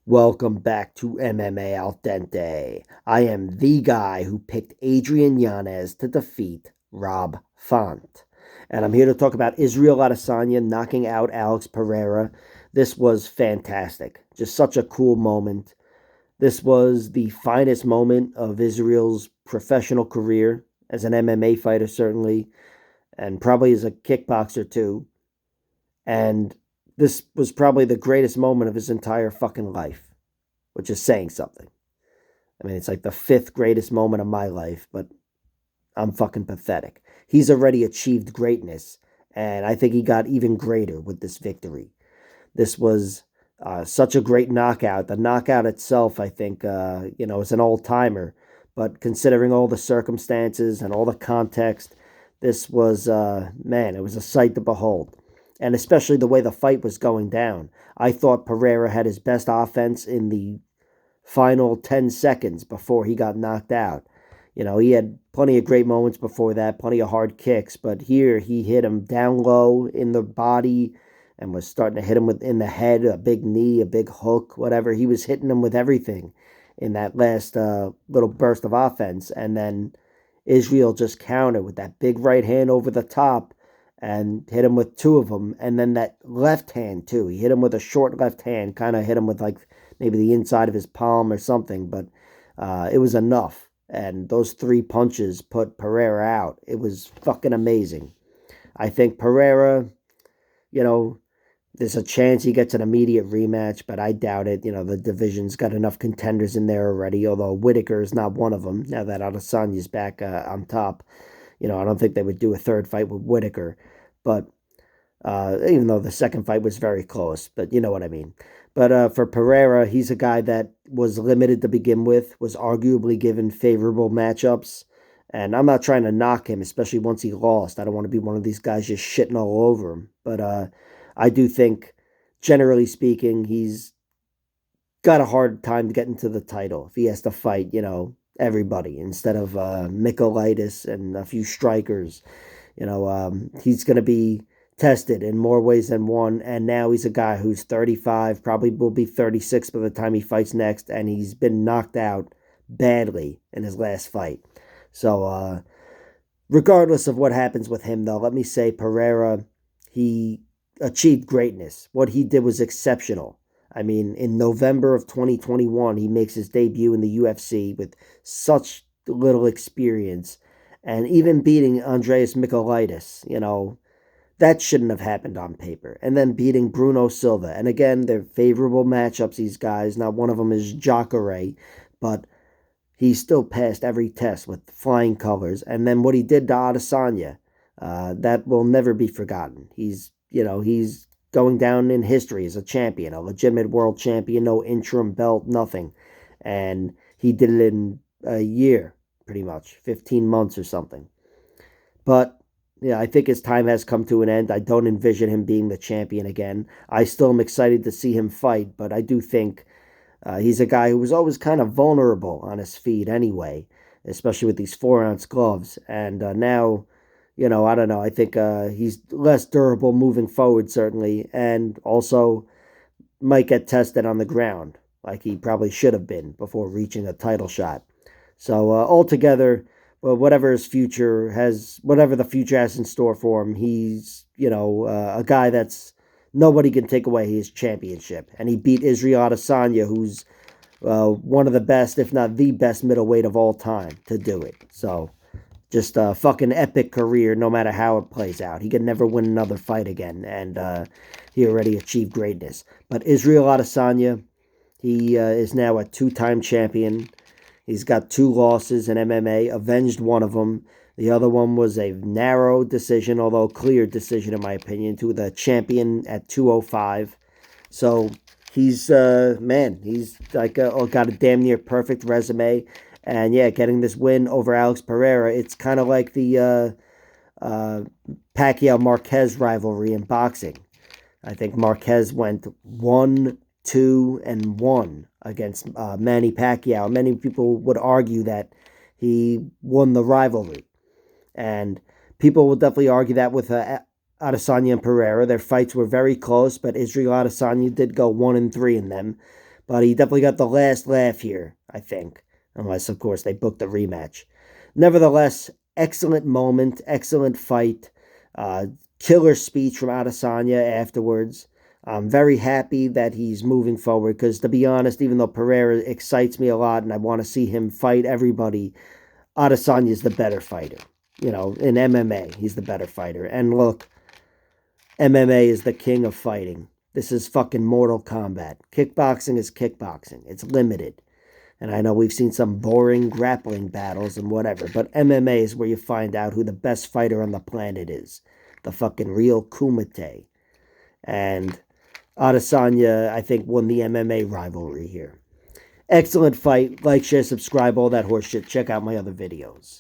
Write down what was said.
Welcome back to MMA Al Dente. I am the guy who picked Adrian Yanez to defeat Rob Font. And I'm here to talk about Israel Adesanya knocking out Alex Pereira. This was fantastic. Just such a cool moment. This was the finest moment of Israel's professional career as an MMA fighter, certainly, and probably as a kickboxer, too. And this was probably the greatest moment of his entire fucking life, which is saying something. I mean, it's like the fifth greatest moment of my life, but I'm fucking pathetic. He's already achieved greatness, and I think he got even greater with this victory. This was such a great knockout. The knockout itself, I think, is an old timer, but considering all the circumstances and all the context, this was, man, it was a sight to behold. And especially the way the fight was going down. I thought Pereira had his best offense in the final 10 seconds before he got knocked out. He had plenty of great moments before that, plenty of hard kicks, but here he hit him down low in the body and was starting to hit him in the head, a big knee, a big hook, whatever. He was hitting him with everything in that last little burst of offense. And then Israel just countered with that big right hand over the top and hit him with two of them. And then that left hand, too. He hit him with a short left hand, kind of hit him with like maybe the inside of his palm or something, but it was enough. And those three punches put Pereira out. It was fucking amazing. I think Pereira, you know, there's a chance he gets an immediate rematch, but I doubt it. The division's got enough contenders in there already, although Whitaker is not one of them now that Adesanya's back on top. I don't think they would do a third fight with Whitaker, but even though the second fight was very close, but you know what I mean. But for Pereira, he's a guy that was limited to begin with, was arguably given favorable matchups. And I'm not trying to knock him, especially once he lost. I don't want to be one of these guys just shitting all over him. But I do think, generally speaking, he's got a hard time getting to the title if he has to fight, everybody instead of Michaelitis and a few strikers. He's going to be tested in more ways than one. And now he's a guy who's 35, probably will be 36 by the time he fights next. And he's been knocked out badly in his last fight. So, regardless of what happens with him, though, let me say Pereira, he achieved greatness. What he did was exceptional. I mean, in November of 2021, he makes his debut in the UFC with such little experience. And even beating Andreas Michaelitis, that shouldn't have happened on paper. And then beating Bruno Silva. And again, they're favorable matchups, these guys. Not one of them is Jacare, but he still passed every test with flying colors. And then what he did to Adesanya, that will never be forgotten. He's going down in history as a champion, a legitimate world champion, no interim belt, nothing. And he did it in a year, pretty much, 15 months or something. But yeah, I think his time has come to an end. I don't envision him being the champion again. I still am excited to see him fight, but I do think he's a guy who was always kind of vulnerable on his feet anyway, especially with these 4-ounce gloves. And now, I don't know. I think he's less durable moving forward, certainly, and also might get tested on the ground like he probably should have been before reaching a title shot. So altogether, well, whatever the future has in store for him, he's a guy that's nobody can take away his championship, and he beat Israel Adesanya, who's one of the best, if not the best middleweight of all time to do it. So just a fucking epic career, no matter how it plays out. He can never win another fight again, and he already achieved greatness. But Israel Adesanya, he is now a two-time champion. He's got 2 losses in MMA, avenged one of them. The other one was a narrow decision, although clear decision in my opinion, to the champion at 205. So he's, he's like got a damn near perfect resume. And yeah, getting this win over Alex Pereira, it's kind of like the Pacquiao-Marquez rivalry in boxing. I think Marquez went 1-2-1 against Manny Pacquiao. Many people would argue that he won the rivalry. And people will definitely argue that with Adesanya and Pereira. Their fights were very close, but Israel Adesanya did go 1-3 in them. But he definitely got the last laugh here, I think. Unless, of course, they booked a rematch. Nevertheless, excellent moment, excellent fight. Uh, Killer speech from Adesanya afterwards. I'm very happy that he's moving forward because, to be honest, even though Pereira excites me a lot and I want to see him fight everybody, Adesanya is the better fighter. In MMA, he's the better fighter. And look, MMA is the king of fighting. This is fucking Mortal Kombat. Kickboxing is kickboxing. It's limited. And I know we've seen some boring grappling battles and whatever, but MMA is where you find out who the best fighter on the planet is. The fucking real Kumite. And Adesanya, I think, won the MMA rivalry here. Excellent fight. Like, share, subscribe, all that horse shit. Check out my other videos.